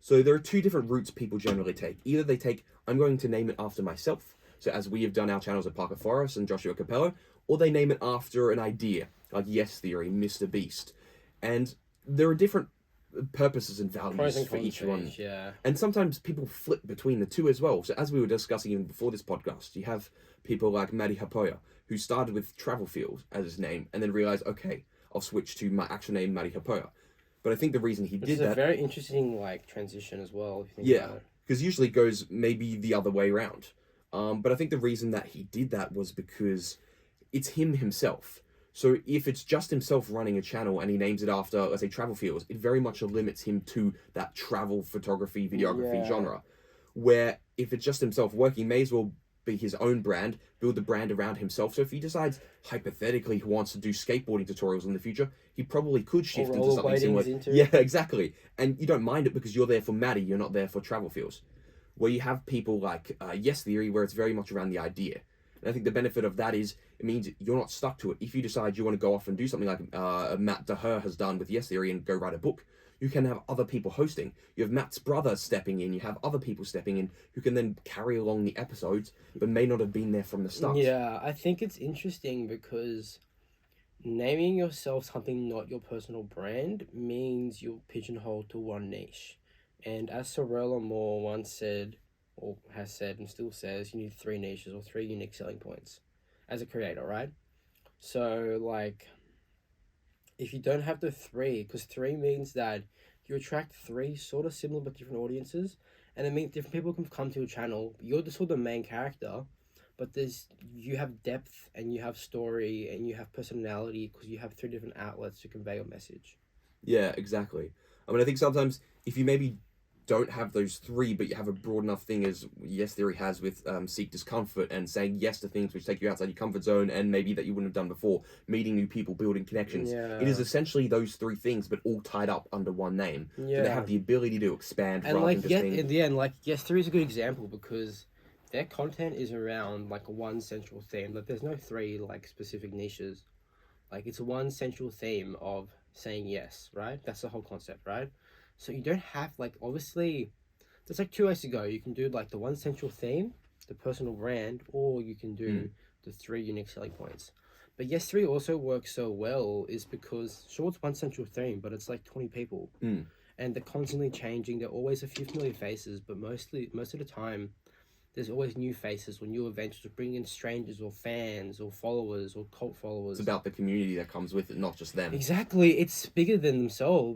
So there are two different routes people generally take. Either they take, I'm going to name it after myself, so as we have done our channels at Parker Forest and Joshua Cappello, or they name it after an idea, like Yes Theory, Mr. Beast. And there are different purposes and values for each one. Yeah. And sometimes people flip between the two as well. So as we were discussing even before this podcast, you have people like Mari Hapoya, who started with Travelfield as his name, and then realized, okay, I'll switch to my actual name, Mari Hapoya. But I think the reason he did that... It's a very interesting, transition as well, if you think about it. Because usually it goes maybe the other way around. But I think the reason that he did that was because it's him himself. So if it's just himself running a channel and he names it after, let's say, Travelfields, it very much limits him to that travel photography, videography genre. Where if it's just himself working, may as well be his own brand, build the brand around himself. So if he decides, hypothetically, he wants to do skateboarding tutorials in the future, he probably could shift into something similar. Yeah, exactly. And you don't mind it because you're there for Maddie, you're not there for Travelfields. Where you have people like Yes Theory, where it's very much around the idea. And I think the benefit of that is it means you're not stuck to it. If you decide you want to go off and do something like Matt Daher has done with Yes Theory and go write a book, you can have other people hosting. You have Matt's brother stepping in. You have other people stepping in who can then carry along the episodes, but may not have been there from the start. Yeah, I think it's interesting because naming yourself something not your personal brand means you're pigeonholed to one niche. And as Sorella Moore once said, or has said and still says, you need 3 niches or 3 unique selling points as a creator, right? So, if you don't have the 3, because 3 means that you attract 3 sort of similar but different audiences, and it means different people can come to your channel. You're the sort of main character, but you have depth and you have story and you have personality because you have 3 different outlets to convey your message. Yeah, exactly. I mean, I think sometimes if you maybe don't have those 3, but you have a broad enough thing as Yes Theory has with Seek Discomfort and saying yes to things which take you outside your comfort zone and maybe that you wouldn't have done before, meeting new people, building connections. Yeah. It is essentially those 3 things, but all tied up under one name. Yeah. So they have the ability to expand And rather than just in the end, Yes Theory is a good example because their content is around one central theme. There's no 3 specific niches. It's one central theme of saying yes, right? That's the whole concept, right? So you don't have obviously there's 2 ways to go. You can do the one central theme, the personal brand, or you can do the 3 unique selling points. But Yes 3 also works so well is because sure it's one central theme, but it's 20 people. And they're constantly changing. There are always a few familiar faces, but most of the time there's always new faces or new events to bring in strangers or fans or followers or cult followers. It's about the community that comes with it, not just them. Exactly. It's bigger than themselves.